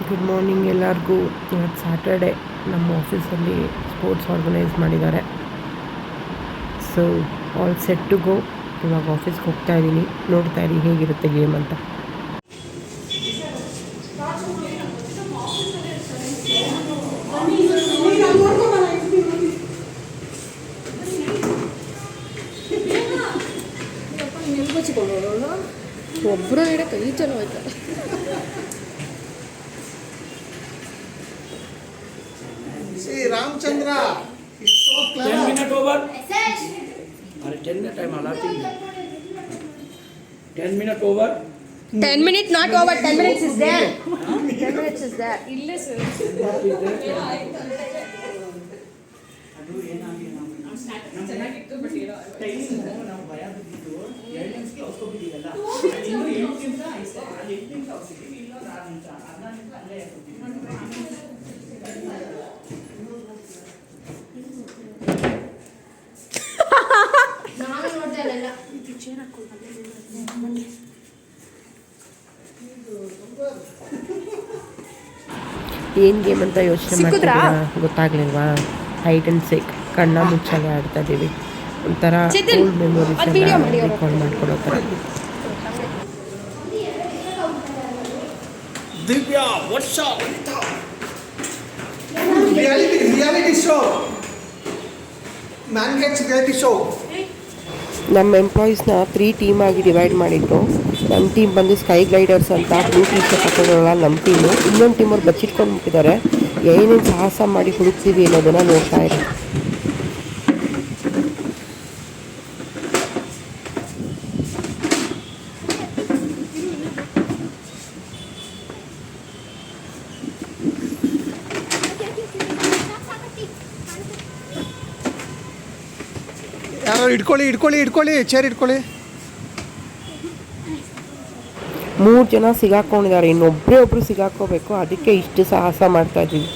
Good morning ಎಲ್ಲರಿಗೂ. ಇವತ್ತು Saturday, ನಮ್ಮ ಆಫೀಸಲ್ಲಿ ಸ್ಪೋರ್ಟ್ಸ್ ಆರ್ಗನೈಸ್ ಮಾಡಿದ್ದಾರೆ. So all set to go. ಇವಾಗ ಆಫೀಸ್ಗೆ ಹೋಗ್ತಾ ಇದ್ದೀನಿ. ನೋಡ್ತಾ ಇರಿ ಹೇಗಿರುತ್ತೆ ಗೇಮ್ ಅಂತ. ಒಬ್ಬರು ಹಿಡ ಕೈ ಚಲೋ ಆಯ್ತಾ. Ramchandra, it's so clever. 10 minutes over. 10 minutes time allotting. 10 minutes over. 10 minutes not over. 10 minutes is there. 10 minutes is there. ಇಲ್ಲ ಸರ್. ಚೆನ್ನಾಗಿತ್ತು ಬಟ್ ಏನೋ ನಾವು ಭಯ ಬಿದ್ದಿದ್ದು 2 ನಿಮಿಷಕ್ಕೆ ಹೊಸ್ಕೊಬಿಟ್ಟಿದ್ದಲ್ಲ. ಇನ್ನು 8 ನಿಮಿಷ ಆಯ್ತು. ಅಲ್ಲಿ 8 ನಿಮಿಷ ಹೊಸ್ಕೊಬಿಟ್ಟು ಇಲ್ಲ 6 ನಿಮಿಷ. 16 ನಿಮಿಷ ಅಲ್ಲೇ ನಾನು ನೋಡ್ದೆ ಅಲ್ಲ. ಇದು ಚೇರ್ ಹಾಕೊಂಡು ಏನು ಗೇಮ್ ಅಂತ ಯೋಚನೆ ಮಾಡ್ತಿದ್ದೀರಾ? ಗೊತ್ತಾಗ್ಲಿಲ್ವಾ? ಹೈಡ್ ಆ್ಯಂಡ್ ಸೀಕ್, ಕಣ್ಣ ಮುಚ್ಚಾಲೆ ಆಡ್ತಾ ಇದ್ದೀವಿ. ಒಂಥರ ಓಲ್ಡ್ ಮೆಮೊರೀಸ್ ಎಲ್ಲ ರಿಕಾಲ್ ಮಾಡ್ಕೊಡೋ ಥರ. Divya, Varsha, Vanita. Reality show. Man gets reality show. ನಮ್ಮ ಎಂಪ್ಲಾಯೀಸ್ನ 3 ಟೀಮ್ ಆಗಿ ಡಿವೈಡ್ ಮಾಡಿದ್ರು. ನಮ್ಮ ಟೀಮ್ ಬಂದು ಸ್ಕೈ ಗ್ಲೈಡರ್ಸ್ ಅಂತ, ಬ್ಲೂ ಟೀ ಶರ್ಟ್ ಹಾಕೋದ್ರಲ್ಲ ನಮ್ಮ ಟೀಮು. ಇನ್ನೊಂದು ಟೀಮವ್ರು ಬಚ್ಚಿಟ್ಕೊಂಡು ಬಿಟ್ಟಿದ್ದಾರೆ. ಏನೇನು ಸಾಹಸ ಮಾಡಿ ಹುಡುಕ್ತೀವಿ ಅನ್ನೋದನ್ನು ನೋಡ್ತಾ ಇದ್ದಾರೆ. ಯಾರು ಇಟ್ಕೊಳ್ಳಿ ಚೇರ್ ಇಟ್ಕೊಳ್ಳಿ. 3 ಜನ ಸಿಗಾಕೊಂಡಿದ್ದಾರೆ. ಇನ್ನೊಬ್ಬರು ಸಿಗಾಕೋಬೇಕು. ಅದಕ್ಕೆ ಇಷ್ಟು ಸಾಹಸ ಮಾಡ್ತಾ ಇದ್ದೀವಿ.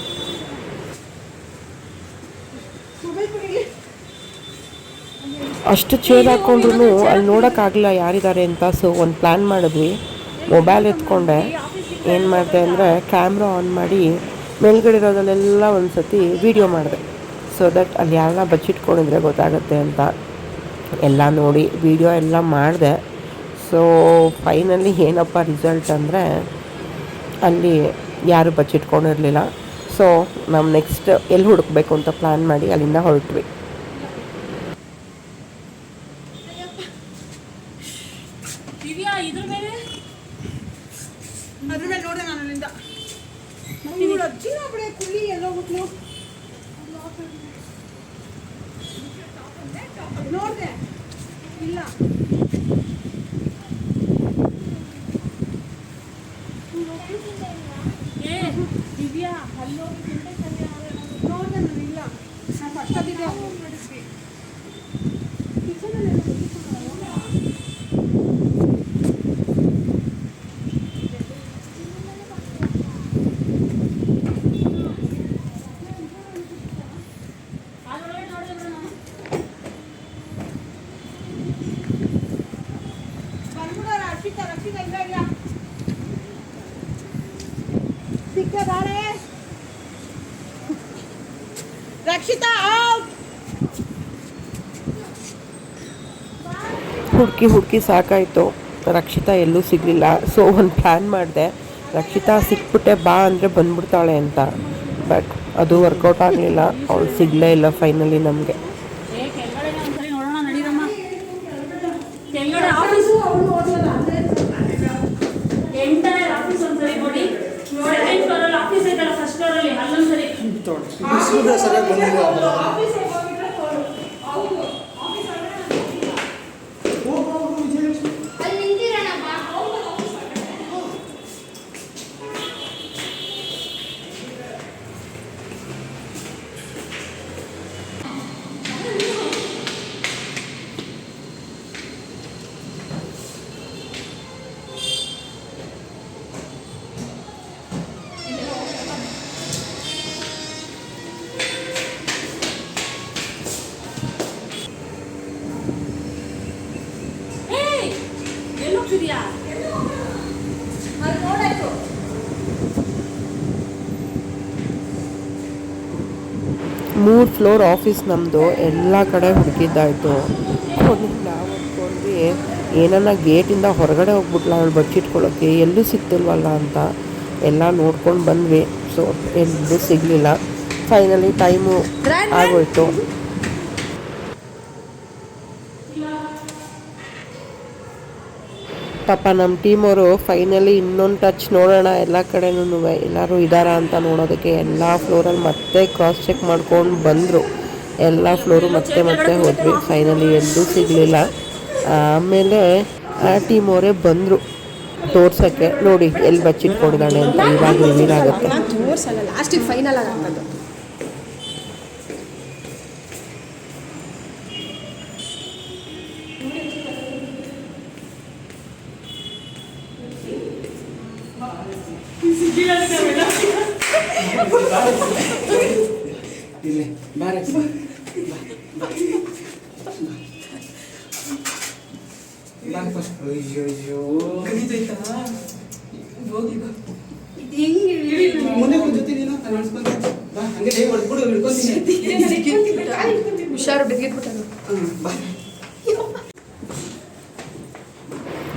ಅಷ್ಟು ಚೇರ್ ಹಾಕ್ಕೊಂಡ್ರು ಅಲ್ಲಿ ನೋಡೋಕ್ಕಾಗಲ್ಲ ಯಾರಿದ್ದಾರೆ ಅಂತ. ಸೊ ಒಂದು ಪ್ಲ್ಯಾನ್ ಮಾಡಿದ್ವಿ. ಮೊಬೈಲ್ ಎತ್ಕೊಂಡೆ ಏನು ಮಾಡಿದೆ ಅಂದರೆ ಕ್ಯಾಮ್ರಾ ಆನ್ ಮಾಡಿ ಮೇಲ್ಗಡೆ ಇರೋದಲ್ಲೆಲ್ಲ ಒಂದು ಸತಿ ವೀಡಿಯೋ ಮಾಡಿದೆ. ಸೊ ದಟ್ ಅಲ್ಲಿ ಯಾರನ್ನ ಬಚ್ಚಿಟ್ಕೊಂಡಿದ್ರೆ ಗೊತ್ತಾಗುತ್ತೆ ಅಂತ ಎಲ್ಲ ನೋಡಿ ವೀಡಿಯೋ ಎಲ್ಲ ಮಾಡಿದೆ. ಸೊ ಫೈನಲಿ ಏನಪ್ಪ ರಿಸಲ್ಟ್ ಅಂದರೆ ಅಲ್ಲಿ ಯಾರು ಬಚ್ಚಿಟ್ಕೊಂಡಿರಲಿಲ್ಲ. ಸೊ ನಾವು ನೆಕ್ಸ್ಟ್ ಎಲ್ಲಿ ಹುಡುಕಬೇಕು ಅಂತ ಪ್ಲ್ಯಾನ್ ಮಾಡಿ ಅಲ್ಲಿಂದ ಹೊರಟ್ವಿ. ನೋಡಿದೆ ನಾನು ಅಲ್ಲಿಂದ ಅಜ್ಜಿನ ಬಿಡೆ ಕುಳ್ಳಿ ಎಲ್ಲೋ ಬಿಟ್ಲು ನೋಡಿದೆ ಇಲ್ಲ ದಿವ್ಯಾ ಅಲ್ಲೋಗಿ ನೋಡಿದೆ ನಾನು ಇಲ್ಲ ನಾನು ಫಸ್ಟ್ ಅದಿದೆ ಮಾಡಿದ್ವಿ ಕಿಚನಲ್ಲಿ ರಕ್ಷಿತಾ ಹುಡುಕಿ ಸಾಕಾಯಿತು. ರಕ್ಷಿತಾ ಎಲ್ಲೂ ಸಿಗಲಿಲ್ಲ. ಸೊ ಒಂದು ಪ್ಲ್ಯಾನ್ ಮಾಡಿದೆ, ರಕ್ಷಿತಾ ಸಿಕ್ಬಿಟ್ಟೆ ಬಾ ಅಂದರೆ ಬಂದ್ಬಿಡ್ತಾಳೆ ಅಂತ. ಬಟ್ ಅದು ವರ್ಕೌಟ್ ಆಗಲಿಲ್ಲ. ಅವಳು ಸಿಗಲೇ ಇಲ್ಲ ಫೈನಲಿ ನಮಗೆ. 3 ಫ್ಲೋರ್ ಆಫೀಸ್ ನಮ್ಮದು, ಎಲ್ಲ ಕಡೆ ಹುಡುಕಿದ್ದಾಯಿತು. ಕೊನೆಗೆ ನಾವು ಅಂದ್ಕೊಂಡ್ವಿ ಏನನ್ನ ಗೇಟಿಂದ ಹೊರಗಡೆ ಹೋಗ್ಬಿಟ್ಲ ಅವಳು ಬಚ್ಚಿಟ್ಕೊಳ್ಳೋಕ್ಕೆ, ಎಲ್ಲೂ ಸಿಗ್ತಿಲ್ವಲ್ಲ ಅಂತ ಎಲ್ಲ ನೋಡ್ಕೊಂಡು ಬಂದ್ವಿ. ಸೊ ಎಲ್ಲೂ ಸಿಗಲಿಲ್ಲ. ಫೈನಲಿ ಟೈಮು ಆಗೋಯ್ತು. ಪಾಪ ನಮ್ಮ ಟೀಮವರು ಫೈನಲಿ ಇನ್ನೊಂದು ಟಚ್ ನೋಡೋಣ ಎಲ್ಲ ಕಡೆನೂ ಎಲ್ಲರೂ ಇದ್ದಾರಾ ಅಂತ ನೋಡೋದಕ್ಕೆ ಎಲ್ಲ ಫ್ಲೋರಲ್ಲಿ ಮತ್ತೆ ಕ್ರಾಸ್ ಚೆಕ್ ಮಾಡ್ಕೊಂಡು ಬಂದರು. ಎಲ್ಲ ಫ್ಲೋರು ಮತ್ತೆ ಹೋದ್ವಿ. ಫೈನಲಿ ಎಲ್ಲೂ ಸಿಗಲಿಲ್ಲ. ಆಮೇಲೆ ಆ ಟೀಮವರೇ ಬಂದರು ತೋರ್ಸೋಕ್ಕೆ, ನೋಡಿ ಎಲ್ಲಿ ಬಚ್ಚಿಟ್ಕೊಂಡಿದ್ದಾಳೆ ಅಂತ. ಇವಾಗ ರಿವೀಲ್ ಆಗುತ್ತೆ. ತೋರ್ಸಲ್ಲ, ಲಾಸ್ಟಿಗೆ ಫೈನಲ್ ಆಗಿ ಹಾಕೋದು. ಇಲ್ಲಿ ಬಾರೆ ಮುಂದೆ ಕೂತಿ ನೀನು ಹಂಗೆ ಹೊಡ್ಬಿಡು ಹಿಡ್ಕೊತೀನಿ. ಹುಷಾರು ಬಿದ್ದಿಟ್ಬಿಟ್ಟು.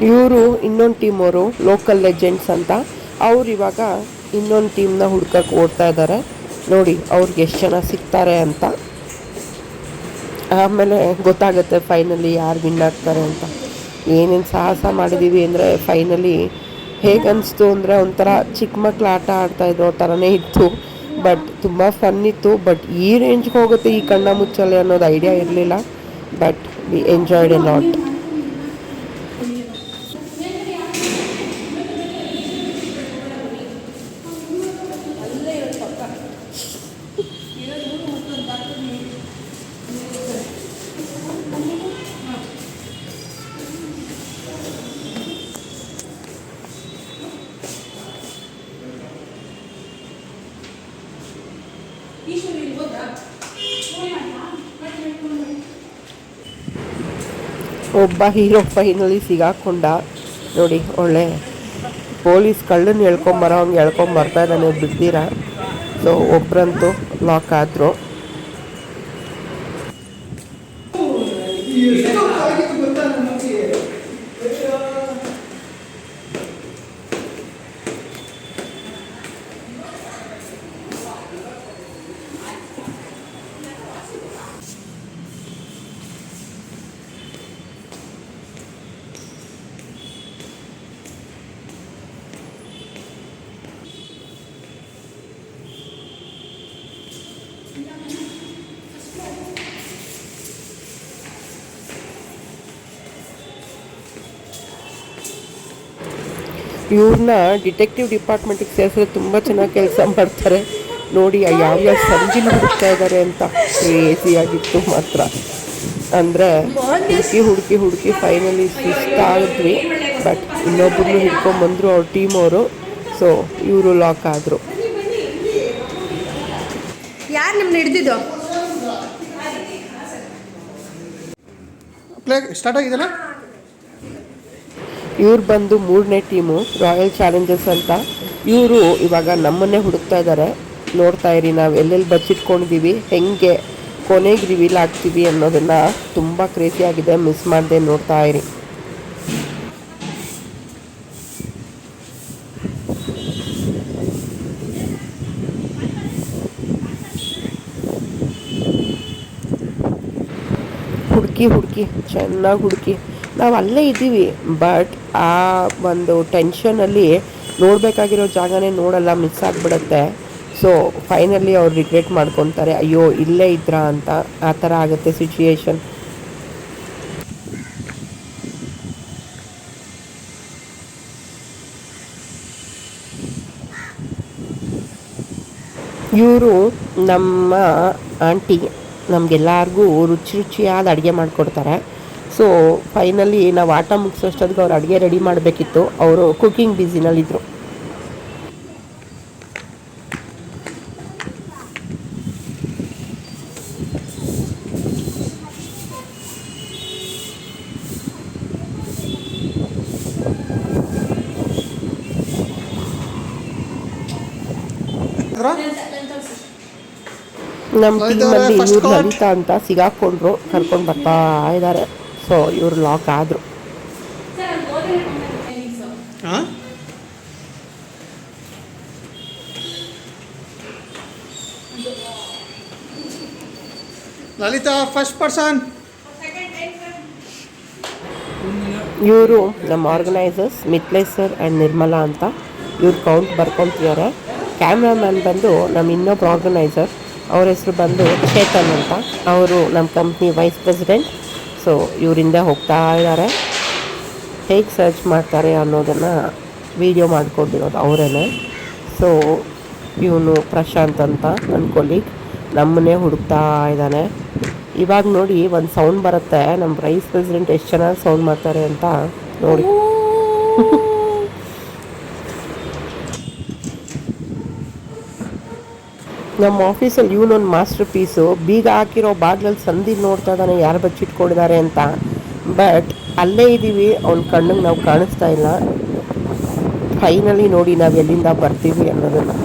ಇವರು ಇನ್ನೊಂದು ಟೀಮವರು ಲೋಕಲ್ ಲೆಜೆಂಡ್ಸ್ ಅಂತ. ಅವ್ರು ಇವಾಗ ಇನ್ನೊಂದು ಟೀಮ್ನ ಹುಡ್ಕಕ್ಕೆ ಓಡ್ತಾ ಇದ್ದಾರೆ. ನೋಡಿ ಅವ್ರಿಗೆ ಎಷ್ಟು ಜನ ಸಿಗ್ತಾರೆ ಅಂತ. ಆಮೇಲೆ ಗೊತ್ತಾಗುತ್ತೆ ಫೈನಲಿ ಯಾರು ವಿನ್ ಆಗ್ತಾರೆ ಅಂತ. ಏನೇನು ಸಾಹಸ ಮಾಡಿದ್ದೀವಿ ಅಂದರೆ ಫೈನಲಿ ಹೇಗನ್ನಿಸ್ತು ಅಂದರೆ ಒಂಥರ ಚಿಕ್ಕ ಮಕ್ಳು ಆಟ ಆಡ್ತಾಯಿದ್ದೋ ಥರನೇ ಇತ್ತು. ಬಟ್ ತುಂಬ ಫನ್ ಇತ್ತು. ಬಟ್ ಈ ರೇಂಜ್ಗೆ ಹೋಗುತ್ತೆ ಈ ಕಣ್ಣ ಮುಚ್ಚಲೆ ಅನ್ನೋದು ಐಡಿಯಾ ಇರಲಿಲ್ಲ. But we enjoyed A lot. ಒಬ್ಬ ಹೀರೋ ಫೈನಲಿ ಸಿಗಾಕೊಂಡ. ನೋಡಿ ಒಳ್ಳೆ ಪೊಲೀಸ್ ಕಳ್ಳನ್ನು ಹೇಳ್ಕೊಂಬರೋ ಹಂಗೆ ಹೇಳ್ಕೊಂಬರ್ತಾ ಇದ್ದಾನೆ ಬಿಡ್ತೀರ. ಸೊ ಒಬ್ಬರಂತೂ ಲಾಕ್ ಆದರು. ಇವ್ರನ್ನ ಡಿಟೆಕ್ಟಿವ್ ಡಿಪಾರ್ಟ್ಮೆಂಟಿಗೆ ಸೇರಿಸಿದ್ರೆ ತುಂಬ ಚೆನ್ನಾಗಿ ಕೆಲಸ ಮಾಡ್ತಾರೆ. ನೋಡಿ ಯಾವ್ಯಾವ ಸಂಜಿನ ಹುಡುಕ್ತಾ ಇದ್ದಾರೆ ಅಂತ. ಕ್ರೇಜಿಯಾಗಿತ್ತು ಮಾತ್ರ. ಅಂದರೆ ಹುಡುಕಿ ಫೈನಲಿ ಸುಸ್ತಾದ್ವಿ. ಬಟ್ ಇನ್ನೊಬ್ಬರನ್ನು ಹಿಡ್ಕೊಂಬಂದರು ಅವ್ರ ಟೀಮವರು. ಸೊ ಇವರು ಲಾಕ್ ಆದರು. ಯಾರು ನಿಮ್ಮನ್ನ ಹಿಡ್ದಿದ್ದು? ಪ್ಲೇ ಸ್ಟಾರ್ಟ್ ಆಗಿದೆಯಲ್ಲ. ಇವ್ರು ಬಂದು 3ನೇ ಟೀಮು ರಾಯಲ್ ಚಾಲೆಂಜರ್ಸ್ ಅಂತ. ಇವರು ಇವಾಗ ನಮ್ಮನ್ನೇ ಹುಡುಕ್ತಾ ಇದ್ದಾರೆ. ನೋಡ್ತಾ ಇರಿ ನಾವು ಎಲ್ಲೆಲ್ಲಿ ಬಚ್ಚಿಟ್ಕೊಂಡಿದ್ದೀವಿ, ಹೆಂಗೆ ಕೊನೆಗೆ ರಿವೀಲ್ ಆಗ್ತೀವಿ ಅನ್ನೋದನ್ನು. ತುಂಬ ಕ್ರೇಜಿಯಾಗಿದೆ, ಮಿಸ್ ಮಾಡದೆ ನೋಡ್ತಾ ಇರಿ. ಹುಡುಕಿ ಚೆನ್ನಾಗಿ ಹುಡುಕಿ ನಾವು ಅಲ್ಲೇ ಇದ್ದೀವಿ. ಬಟ್ ಆ ಒಂದು ಟೆನ್ಷನಲ್ಲಿ ನೋಡಬೇಕಾಗಿರೋ ಜಾಗನೇ ನೋಡಲ್ಲ, ಮಿಸ್ ಆಗಿಬಿಡುತ್ತೆ. ಸೊ ಫೈನಲಿ ಅವ್ರು ರಿಗ್ರೆಟ್ ಮಾಡ್ಕೊತಾರೆ, ಅಯ್ಯೋ ಇಲ್ಲೇ ಇದ್ರಾ ಅಂತ. ಆ ಥರ ಆಗುತ್ತೆ ಸಿಚುಯೇಷನ್. ಇವರು ನಮ್ಮ ಆಂಟಿ ನಮಗೆಲ್ಲರಿಗೂ ರುಚಿಯಾದ ಅಡುಗೆ ಮಾಡಿಕೊಡ್ತಾರೆ. ಸೊ ಫೈನಲಿ ನಾವು ಆಟ ಮುಗಿಸೋಷ್ಟೊತ್ತಿಗೆ ಅವ್ರು ಅಡುಗೆ ರೆಡಿ ಮಾಡಬೇಕಿತ್ತು. ಅವರು ಕುಕಿಂಗ್ ಬ್ಯುಸಿನಲ್ಲಿದ್ದರು. ನಮ್ಮ ಲಲಿತಾ ಅವರೇ, ಟೀಮಲ್ಲಿ first ಇವ್ರು court. ಲಲಿತಾ ಅಂತ ಸಿಗಾಕೊಂಡ್ರು, ಕರ್ಕೊಂಡು ಬರ್ತಾ ಇದ್ದಾರೆ. ಸೊ ಇವ್ರು ಲಾಕ್ ಆದರು. ಹಾಂ ಲಲಿತಾ ಫಸ್ಟ್ ಪರ್ಸನ್. ಇವರು ನಮ್ಮ ಆರ್ಗನೈಸರ್ಸ್ ಮಿತ್ಲೇಶ್ ಸರ್ ಆ್ಯಂಡ್ ನಿರ್ಮಲಾ ಅಂತ. ಇವ್ರು ಕೌಂಟ್ ಬರ್ಕೊತಿದ್ದಾರೆ. ಕ್ಯಾಮ್ರಾಮ್ಯಾನ್ ಬಂದು ನಮ್ಮ ಇನ್ನೊಬ್ಬ ಆರ್ಗನೈಸರ್, ಅವ್ರ ಹೆಸರು ಬಂದು ಚೇತನ್ ಅಂತ. ಅವರು ನಮ್ಮ ಕಂಪ್ನಿ ವೈಸ್ ಪ್ರೆಸಿಡೆಂಟ್. ಸೊ ಇವರಿಂದ ಹೋಗ್ತಾ ಇದ್ದಾರೆ. ಹೇಗೆ ಸರ್ಚ್ ಮಾಡ್ತಾರೆ ಅನ್ನೋದನ್ನು ವೀಡಿಯೋ ಮಾಡ್ಕೊಂಡಿರೋದು ಅವರೇ. ಸೊ ಇವನು ಪ್ರಶಾಂತ್ ಅಂತ ನನ್ನ ಕೊಲೀಗ್ ನಮ್ಮನ್ನೇ ಹುಡುಕ್ತಾ ಇದ್ದಾನೆ. ಇವಾಗ ನೋಡಿ ಒಂದು ಸೌಂಡ್ ಬರುತ್ತೆ, ನಮ್ಮ ವೈಸ್ ಪ್ರೆಸಿಡೆಂಟ್ ಎಷ್ಟು ಚೆನ್ನಾಗಿ ಸೌಂಡ್ ಮಾಡ್ತಾರೆ ಅಂತ ನೋಡಿ. ನಮ್ಮ ಆಫೀಸಲ್ಲಿ ಇವನೊಂದು ಮಾಸ್ಟರ್ ಪೀಸು. ಬೀಗ ಹಾಕಿರೋ ಬಾಗ್ಲಲ್ಲಿ ಸಂಧಿ ನೋಡ್ತಾ ಇದ್ದಾನೆ ಯಾರು ಬಚ್ಚಿಟ್ಕೊಂಡಿದ್ದಾರೆ ಅಂತ. ಬಟ್ ಅಲ್ಲೇ ಇದ್ದೀವಿ, ಅವ್ನ ಕಣ್ಣಿಗೆ ನಾವು ಕಾಣಿಸ್ತಾ ಇಲ್ಲ. ಫೈನಲಿ ನೋಡಿ ನಾವು ಎಲ್ಲಿಂದ ಬರ್ತೀವಿ ಅನ್ನೋದನ್ನು.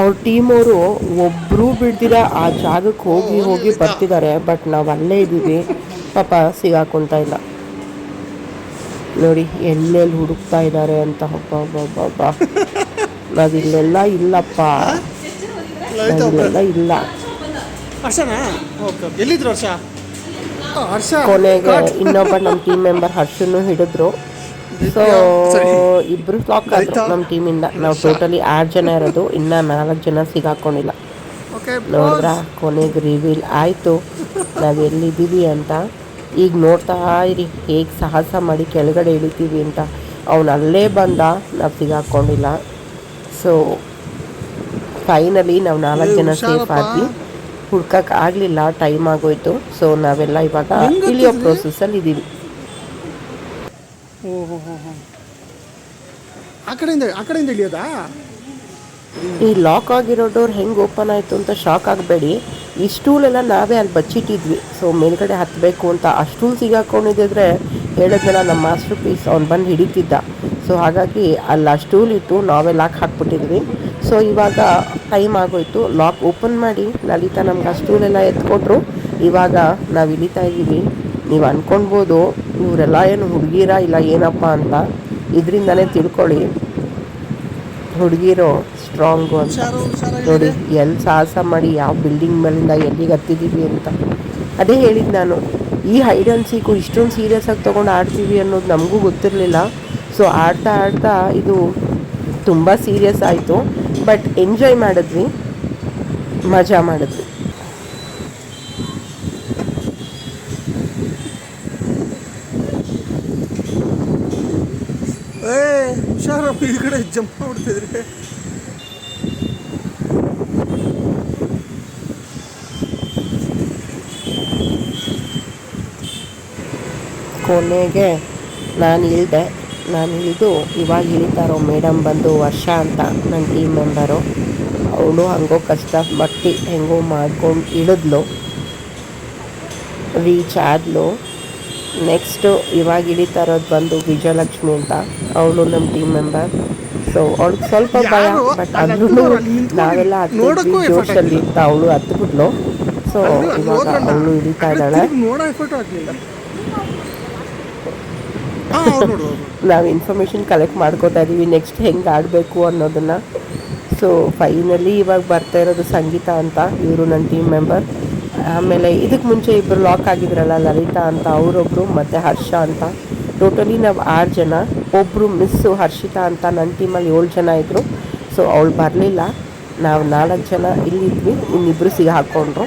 ಅವ್ರ ಟೀಮವರು ಒಬ್ಬರೂ ಬಿಡ್ದಿರ ಆ ಜಾಗಕ್ಕೆ ಹೋಗಿ ಬರ್ತಿದ್ದಾರೆ. ಬಟ್ ನಾವು ಅಲ್ಲೇ ಇದ್ದೀವಿ, ಪಾಪ ಸಿಗಾಕೊಳ್ತಾ ಇಲ್ಲ. ನೋಡಿ ಎಲ್ಲೆಲ್ಲಿ ಹುಡುಕ್ತಾ ಇದ್ದಾರೆ ಅಂತ. ಹಬ್ಬ ನಾವಿಲ್ಲೆಲ್ಲ ಇಲ್ಲಪ್ಪ, ನಾವಿಲ್ಲೆಲ್ಲ ಇಲ್ಲ. ಹರ್ಷನಾ? Okay okay. ಎಲ್ಲಿದ್ರು ಹರ್ಷ? ಹರ್ಷ ಕೊನೆಗೆ ಇನ್ನೊಬ್ಬ ನಮ್ಮ ಟೀಮ್ ಮೆಂಬರ್ ಹರ್ಷನ್ನು ಹಿಡಿದ್ರು. ಸೊ ಇಬ್ಬರು ಲಾಕ್ ಆದ್ರು ನಮ್ಮ ಟೀಮಿಂದ. ನಾವು ಟೋಟಲಿ 6 ಜನ ಇರೋದು, ಇನ್ನೂ 4 ಜನ ಸಿಗಾಕೊಂಡಿಲ್ಲ. ಓಕೆ. ನೋಡಿದ್ರ ಕೊನೆಗೆ ರಿವೀಲ್ ಆಯಿತು ನಾವು ಎಲ್ಲಿದ್ದೀವಿ ಅಂತ. ಈಗ ನೋಡ್ತಾ ಇರಿ ಹೇಗೆ ಸಾಹಸ ಮಾಡಿ ಕೆಳಗಡೆ ಇಳಿತೀವಿ ಅಂತ. ಅವನು ಅಲ್ಲೇ ಬಂದ, ನಾವು ಸಿಗಾಕೊಂಡಿಲ್ಲ. ಸೊ ಫೈನಲಿ ನಾವು 4 ಜನ ಸೇಫ್ ಆದ್ವಿ. ಹುಡ್ಕಕ್ಕೆ ಆಗಲಿಲ್ಲ, ಟೈಮ್ ಆಗೋಯ್ತು. ಸೊ ನಾವೆಲ್ಲ ಇವಾಗ ಇಳಿಯೋ ಪ್ರೋಸೆಸ್ಸಲ್ಲಿ ಇದ್ದೀವಿ. ಓಹೋ ಹೋ ಹೋ. ಆ ಕಡೆಯಿಂದ ಇಳಿಯೋದಾ? ಈ ಲಾಕ್ ಆಗಿರೋ ಡೋರ್ ಹೆಂಗೆ ಓಪನ್ ಆಯಿತು ಅಂತ ಶಾಕ್ ಆಗಬೇಡಿ. ಈ ಸ್ಟೂಲೆಲ್ಲ ನಾವೇ ಅಲ್ಲಿ ಬಚ್ಚಿಟ್ಟಿದ್ವಿ. ಸೊ ಮೇಲ್ಗಡೆ ಹತ್ತಬೇಕು ಅಂತ ಆ ಸ್ಟೂಲ್ ಸಿಗಾಕೊಂಡಿದ್ದರೆ ಹೇಳಿದ್ನಲ್ಲ ನಮ್ಮ ಮಾಸ್ಟರ್ ಪೀಸ್ ಅವ್ನು ಬಂದು ಹಿಡಿತಿದ್ದ. ಸೊ ಹಾಗಾಗಿ ಅಲ್ಲಿ ಆ ಸ್ಟೂಲ್ ಇತ್ತು, ನಾವೇ ಲಾಕ್ ಹಾಕ್ಬಿಟ್ಟಿದ್ವಿ. ಸೊ ಇವಾಗ ಟೈಮ್ ಆಗೋಯ್ತು, ಲಾಕ್ ಓಪನ್ ಮಾಡಿ ಲಲಿತಾ ನಮ್ಗೆ ಆ ಸ್ಟೂಲೆಲ್ಲ ಎತ್ಕೊಟ್ರು. ಇವಾಗ ನಾವು ಇಳಿತಾ ಇದ್ದೀವಿ. ನೀವು ಅಂದ್ಕೊಳ್ಬೋದು ಇವರೆಲ್ಲ ಏನು ಹುಡುಗಿರ ಇಲ್ಲ ಏನಪ್ಪ ಅಂತ. ಇದರಿಂದನೇ ತಿಳ್ಕೊಳ್ಳಿ ಹುಡುಗಿರೋ ಸ್ಟ್ರಾಂಗು ಅಂತ. ನೋಡಿ ಎಲ್ಲಿ ಸಾಹಸ ಮಾಡಿ ಯಾವ ಬಿಲ್ಡಿಂಗ್ ಮೇಲಿಂದ ಎಲ್ಲಿಗೆ ಹತ್ತಿದ್ದೀವಿ ಅಂತ. ಅದೇ ಹೇಳಿದ್ದು ನಾನು, ಈ ಹೈಡ್ ಆ್ಯಂಡ್ ಸೀಕು ಇಷ್ಟೊಂದು ಸೀರಿಯಸ್ಸಾಗಿ ತೊಗೊಂಡು ಆಡ್ತೀವಿ ಅನ್ನೋದು ನಮಗೂ ಗೊತ್ತಿರಲಿಲ್ಲ. ಸೊ ಆಡ್ತಾ ಇದು ತುಂಬ ಸೀರಿಯಸ್ ಆಯಿತು. ಬಟ್ ಎಂಜಾಯ್ ಮಾಡಿದ್ವಿ, ಮಜಾ ಮಾಡಿದ್ವಿ. ಹುಷಾರಪ್ಪ, ಈ ಕಡೆ ಜಂಪ್ ಮಾಡ್ತಿದ್ರಿ. ಕೊನೆಗೆ ನಾನು ಇಳಿದು ಇವಾಗ ಇಳಿತಾರೋ ಮೇಡಮ್ ಬಂದು ವರ್ಷ ಅಂತ ನನ್ನ ಟೀಮ್ ಮೆಂಬರು. ಅವಳು ಹಂಗೋ ಕಷ್ಟಪಟ್ಟು ಹೆಂಗೋ ಮಾಡ್ಕೊಂಡು ಇಳಿದ್ಲು, ರೀಚ್ ಆದ್ಲು. ನೆಕ್ಸ್ಟು ಇವಾಗ ಇಳಿತಾ ಇರೋದು ಬಂದು ವಿಜಯಲಕ್ಷ್ಮಿ ಅಂತ, ಅವಳು ನಮ್ಮ ಟೀಮ್ ಮೆಂಬರ್. ಸೊ ಅವ್ಳಿಗೆ ಸ್ವಲ್ಪ ಭಯ, ಬಟ್ ಅಂದ್ರೂ ನಾವೆಲ್ಲ ಹತ್ತಿದ್ವಿ ಜೋಶಲ್ಲಿ ಅಂತ ಅವಳು ಹತ್ಬಿಟ್ಲು. ಸೊ ಇವಾಗ ಅವಳು ಇಳಿತಾ ಇದ್ದಾಳೆ. ನಾವು ಇನ್ಫಾರ್ಮೇಷನ್ ಕಲೆಕ್ಟ್ ಮಾಡ್ಕೋತಾ ಇದ್ದೀವಿ ನೆಕ್ಸ್ಟ್ ಹೆಂಗೆ ಆಡಬೇಕು ಅನ್ನೋದನ್ನು. ಸೊ ಫೈನಲಿ ಇವಾಗ ಬರ್ತಾ ಇರೋದು ಸಂಗೀತ ಅಂತ, ಇವರು ನನ್ನ ಟೀಮ್ ಮೆಂಬರ್. ಆಮೇಲೆ ಇದಕ್ಕೆ ಮುಂಚೆ ಇಬ್ಬರು ಲಾಕ್ ಆಗಿದ್ರಲ್ಲ, ಲಲಿತಾ ಅಂತ ಅವರೊಬ್ಬರು, ಮತ್ತು ಹರ್ಷ ಅಂತ. ಟೋಟಲಿ ನಾವು 6 ಜನ. ಒಬ್ಬರು ಮಿಸ್ಸು ಹರ್ಷಿತಾ ಅಂತ ನನ್ನ ಟೀಮಲ್ಲಿ 7 ಜನ ಇದ್ದರು. ಸೊ ಅವಳು ಬರಲಿಲ್ಲ. ನಾವು 4 ಜನ ಇಲ್ಲಿದ್ವಿ, ಇನ್ನಿಬ್ಬರು ಸಿಗ ಹಾಕ್ಕೊಂಡ್ರು.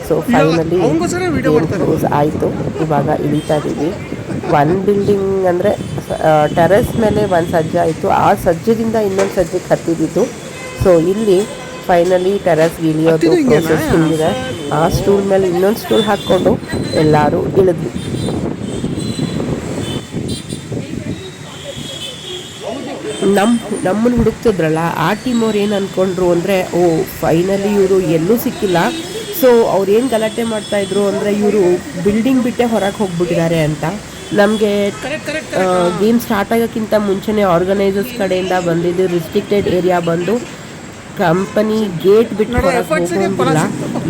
ಸೊ ಫೈನಲಿ ಕ್ಲೋಸ್ ಆಯಿತು. ಇವಾಗ ಇಳಿತಾ ಇದ್ದೀವಿ. ಒಂದು ಬಿಲ್ಡಿಂಗ್ ಅಂದರೆ ಟೆರೆಸ್ ಮೇಲೆ ಒಂದು ಸಜ್ಜೆ ಆಯಿತು, ಆ ಸಜ್ಜದಿಂದ ಇನ್ನೊಂದು ಸಜ್ಜೆಗೆ ಹತ್ತಿದ್ದು. ಸೊ ಇಲ್ಲಿ ಫೈನಲಿ ಟೆರೆಸ್ಗೆ ಇಳಿಯೋದು ಪ್ರೋಸೆಸ್ ಹಿಂಗಿದೆ. ಆ ಸ್ಟೂಲ್ ಮೇಲೆ ಇನ್ನೊಂದು ಸ್ಟೂಲ್ ಹಾಕ್ಕೊಂಡು ಎಲ್ಲರೂ ಇಳಿದ್ವಿ. ನಮ್ಮನ್ನು ಹುಡುಕ್ತಿದ್ರಲ್ಲ ಆ ಟೀಮ್ ಅವ್ರು ಏನು ಅಂದ್ಕೊಂಡ್ರು ಅಂದರೆ, ಓ ಫೈನಲಿ ಇವರು ಎಲ್ಲೂ ಸಿಕ್ಕಿಲ್ಲ, ಸೊ ಅವ್ರು ಏನು ಗಲಾಟೆ ಮಾಡ್ತಾಯಿದ್ರು ಅಂದರೆ ಇವರು ಬಿಲ್ಡಿಂಗ್ ಬಿಟ್ಟೆ ಹೊರಗೆ ಹೋಗ್ಬಿಟ್ಟಿದ್ದಾರೆ ಅಂತ. ನಮಗೆ ಗೇಮ್ ಸ್ಟಾರ್ಟ್ ಆಗೋಕ್ಕಿಂತ ಮುಂಚೆನೇ ಆರ್ಗನೈಸರ್ಸ್ ಕಡೆಯಿಂದ ಬಂದಿದ್ದು ರಿಸ್ಟ್ರಿಕ್ಟೆಡ್ ಏರಿಯಾ ಬಂದು ಕಂಪನಿ ಗೇಟ್ ಬಿಟ್ಟು ಹೊರಗೆ ಹೋಗೋಂಗಿಲ್ಲ,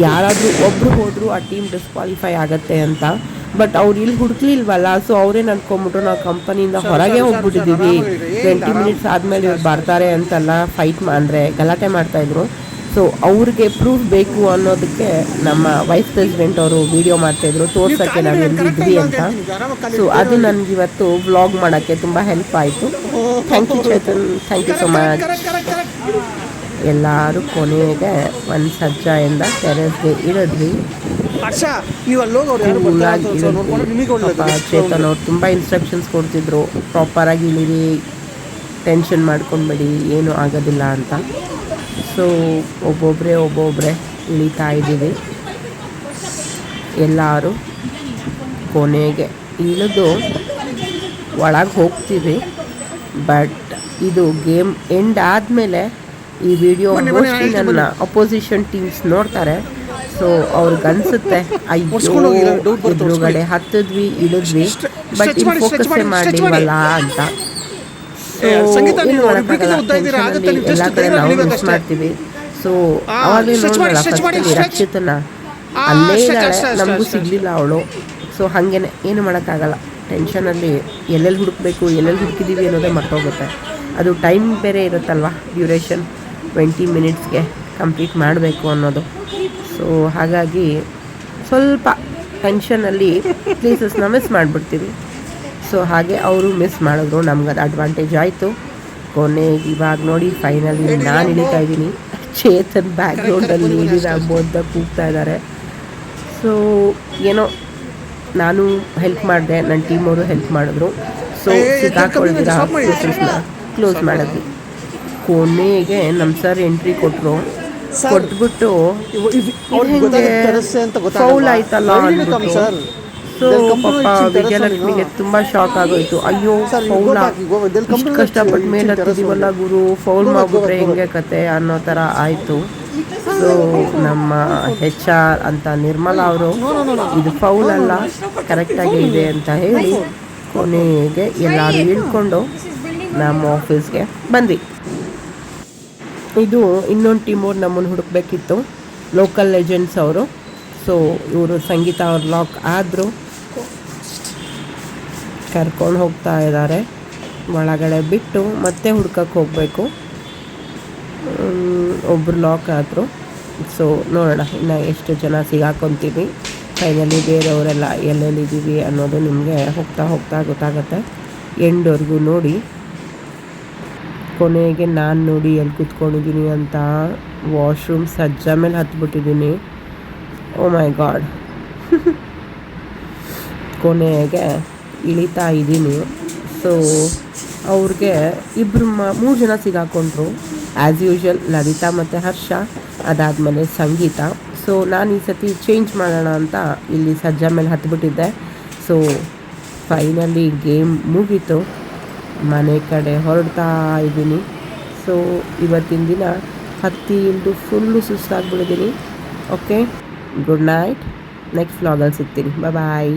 ಯಾರಾದರೂ ಒಬ್ಬರು ಹೋದರೂ ಆ ಟೀಮ್ ಡಿಸ್ಕ್ವಾಲಿಫೈ ಆಗುತ್ತೆ ಅಂತ. ಬಟ್ ಅವ್ರು ಇಲ್ಲಿ ಹುಡುಕ್ಲಿಲ್ವಲ್ಲ, ಸೊ ಅವರೇನು ಅನ್ಕೊಂಬಿಟ್ರು ನಾವು ಕಂಪನಿಯಿಂದ ಹೊರಗೆ ಹೋಗ್ಬಿಟ್ಟಿದ್ದೀವಿ, 20 ಮಿನಿಟ್ಸ್ ಆದಮೇಲೆ ಇವ್ರು ಬರ್ತಾರೆ ಅಂತೆಲ್ಲ ಅಂದರೆ ಗಲಾಟೆ ಮಾಡ್ತಾಯಿದ್ರು. ಸೊ ಅವ್ರಿಗೆ ಪ್ರೂಫ್ ಬೇಕು ಅನ್ನೋದಕ್ಕೆ ನಮ್ಮ ವೈಸ್ ಪ್ರೆಸಿಡೆಂಟ್ ಅವರು ವಿಡಿಯೋ ಮಾಡ್ತಾಯಿದ್ರು ತೋರ್ಸೋಕ್ಕೆ ನಾವು ಎಲ್ಲಿದ್ವಿ ಅಂತ. ಸೊ ಅದು ನನಗಿವತ್ತು ವ್ಲಾಗ್ ಮಾಡೋಕ್ಕೆ ತುಂಬ ಹೆಲ್ಪ್ ಆಯಿತು. Thank you Chetan, thank you so much. ಎಲ್ಲರೂ ಕೊನೆಗೆ ಒಂದು ಸಜ್ಜೆಯಿಂದ ಟೆರೆಸ್ಗೆ ಇಳಿದ್ವಿ. ಚೇತನ್ ಅವ್ರು ತುಂಬ ಇನ್ಸ್ಟ್ರಕ್ಷನ್ಸ್ ಕೊಡ್ತಿದ್ರು, ಪ್ರಾಪರಾಗಿ ಇಳಿರಿ, ಟೆನ್ಷನ್ ಮಾಡ್ಕೊಂಡ್ಬೇಡಿ, ಏನೂ ಆಗೋದಿಲ್ಲ ಅಂತ. ಸೊ ಒಬ್ಬೊಬ್ಬರೇ ಇಳಿತಾ ಇದ್ದೀವಿ. ಎಲ್ಲರೂ ಕೊನೆಗೆ ಇಳಿದು ಒಳಗೆ ಹೋಗ್ತೀವಿ. ಬಟ್ ಇದು ಗೇಮ್ ಎಂಡ್ ಆದಮೇಲೆ ಈ ವಿಡಿಯೋ ಮೋಸ್ಟ್ಲಿ ನನ್ನ ಅಪೋಸಿಷನ್ ಟೀಮ್ಸ್ ನೋಡ್ತಾರೆ. ಸೊ ಅವ್ರಿಗನ್ಸುತ್ತೆ ಅಯ್ಯೋ ಎದುರುಗಡೆ ಹತ್ತಿದ್ವಿ ಇಳಿದ್ವಿ ಬಟ್ ಇಲ್ಲಿ ಫೋಕಸ್ಸೇ ಮಾಡಿಲ್ವಲ್ಲ ಅಂತ. ಎಲ್ಲ ಕಡೆ ನಾವು ಮಿಸ್ ಮಾಡ್ತೀವಿ. ಸೊ ಅವಾಗಲೇ ನೋಡೋಣ ಫಸ್ಟಲ್ಲಿ ರಕ್ಷಿತನ ಅಲ್ಲೇ ಇದ್ದಾಳೆ, ನಮಗೂ ಸಿಗಲಿಲ್ಲ ಅವಳು. ಸೊ ಹಾಗೇನೆ ಏನು ಮಾಡೋಕ್ಕಾಗಲ್ಲ, ಟೆನ್ಷನಲ್ಲಿ ಎಲ್ಲೆಲ್ಲಿ ಹುಡುಕಬೇಕು, ಎಲ್ಲೆಲ್ಲಿ ಹುಡುಕಿದ್ದೀವಿ ಅನ್ನೋದೇ ಮರ್ತೋಗುತ್ತೆ. ಅದು ಟೈಮ್ ಬೇರೆ ಇರುತ್ತಲ್ವ, ಡ್ಯೂರೇಷನ್ 20 ಮಿನಿಟ್ಸ್ಗೆ ಕಂಪ್ಲೀಟ್ ಮಾಡಬೇಕು ಅನ್ನೋದು. ಸೊ ಹಾಗಾಗಿ ಸ್ವಲ್ಪ ಟೆನ್ಷನಲ್ಲಿ ಪ್ಲೇಸಸ್ನ ಮಿಸ್ ಮಾಡಿಬಿಡ್ತೀವಿ. ಸೊ ಹಾಗೆ ಅವರು ಮಿಸ್ ಮಾಡಿದ್ರು, ನಮ್ಗೆ ಅದು ಅಡ್ವಾಂಟೇಜ್ ಆಯಿತು. ಕೊನೆಗೆ ಇವಾಗ ನೋಡಿ ಫೈನಲಿ ನಾನು ಇಳಿತಾ ಇದ್ದೀನಿ. ಚೇತನ್ ಬ್ಯಾಕ್ಗ್ರೌಂಡಲ್ಲಿ ಇಳಿದ ಬೋದ್ದ ಕೂಗ್ತಾ ಇದ್ದಾರೆ. ಸೊ ಏನೋ ನಾನು ಹೆಲ್ಪ್ ಮಾಡಿದೆ, ನನ್ನ ಟೀಮ್ ಅವರು ಹೆಲ್ಪ್ ಮಾಡಿದ್ರು. ಸೊ ಸಿಕ್ಕಾಕೊಳ್ತೀರಾ ಕ್ಲೋಸ್ ಮಾಡಿದ್ವಿ. ಕೊನೆಗೆ ನಮ್ಮ ಸರ್ ಎಂಟ್ರಿ ಕೊಟ್ಟರು, ಕೊಟ್ಬಿಟ್ಟು ಫೌಲ್ ಆಯ್ತಲ್ಲ ಅಂದ್ಬಿಟ್ಟು. ಸೊ ಪಾಪ ವಿಜಯಲಕ್ಷ್ಮಿಗೆ ತುಂಬ ಶಾಕ್ ಆಗೋಯ್ತು. ಅಯ್ಯೋ ಫೌಲಾ, ಇಷ್ಟು ಕಷ್ಟಪಟ್ಟು ಮೇಲೆ ಹತ್ತಿದ್ದೀವಲ್ಲ ಗುರು, ಫೌಲ್ ಮಾಡಿಬಿಟ್ರೆ ಹೆಂಗೆ ಕತೆ ಅನ್ನೋ ಥರ ಆಯಿತು. ಸೊ ನಮ್ಮ HR ಅಂತ ನಿರ್ಮಲಾ ಅವರು ಇದು ಫೌಲ್ ಅಲ್ಲ, ಕರೆಕ್ಟಾಗಿ ಇದೆ ಅಂತ ಹೇಳಿ ಕೊನೆಗೆ ಎಲ್ಲರೂ ಇಳ್ಕೊಂಡು ನಮ್ಮ ಆಫೀಸ್ಗೆ ಬಂದ್ವಿ. ಇದು ಇನ್ನೊಂದು ಟೀಮ್ ಅವ್ರು ನಮ್ಮನ್ನು ಹುಡುಕ್ಬೇಕಿತ್ತು, ಲೋಕಲ್ ಲೆಜೆಂಡ್ಸ್ ಅವರು. ಸೊ ಇವರು ಸಂಗೀತ ಅವ್ರು ಲಾಕ್ ಆದರು, ಕರ್ಕೊಂಡು ಹೋಗ್ತಾ ಇದ್ದಾರೆ. ಒಳಗಡೆ ಬಿಟ್ಟು ಮತ್ತೆ ಹುಡ್ಕಕ್ಕೆ ಹೋಗಬೇಕು. ಒಬ್ಬರು ಲಾಕ್ ಆದರು. ಸೊ ನೋಡೋಣ ಇನ್ನು ಎಷ್ಟು ಜನ ಸಿಗಾಕೊತೀವಿ. ಫೈನಲಿ ಬೇರೆಯವರೆಲ್ಲ ಎಲ್ಲೆಲ್ಲಿದ್ದೀವಿ ಅನ್ನೋದು ನಿಮಗೆ ಹೋಗ್ತಾ ಗೊತ್ತಾಗುತ್ತೆ. ಎಂಡ್ವರೆಗೂ ನೋಡಿ. ಕೊನೆಗೆ ನಾನು ನೋಡಿ ಎಲ್ಲಿ ಕೂತ್ಕೊಂಡಿದ್ದೀನಿ ಅಂತ, ವಾಶ್ರೂಮ್ ಸಜ್ಜಾ ಮೇಲೆ ಹತ್ಬಿಟ್ಟಿದ್ದೀನಿ. ಓ ಮೈ ಗಾಡ್. ಕೊನೆಗೆ ಇಳಿತಾ ಇದ್ದೀನಿ. ಸೊ ಅವ್ರಿಗೆ ಮೂರು ಜನ ಸಿಗಾಕೊಂಡ್ರು. ಆ್ಯಸ್ ಯೂಶ್ವಲ್ ಲಲಿತಾ ಮತ್ತು ಹರ್ಷ, ಅದಾದಮೇಲೆ ಸಂಗೀತ. ಸೊ ನಾನು ಈ ಸತಿ ಚೇಂಜ್ ಮಾಡೋಣ ಅಂತ ಇಲ್ಲಿ ಸಜ್ಜಾ ಮೇಲೆ ಹತ್ಬಿಟ್ಟಿದ್ದೆ. ಸೊ ಫೈನಲಿ ಗೇಮ್ ಮುಗೀತು, ಮನೆ ಕಡೆ ಹೊರಡ್ತಾ ಇದ್ದೀನಿ. ಸೊ ಇವತ್ತಿನ ದಿನ ಹತ್ತಿ ಇಳಿದು ಫುಲ್ಲು ಸುಸ್ತಾಗ್ಬಿಟ್ಟಿದ್ದೀನಿ. Okay, good night. ನೆಕ್ಸ್ಟ್ ವ್ಲಾಗಲ್ಲಿ ಸಿಗ್ತೀನಿ. ಬಾಯ್.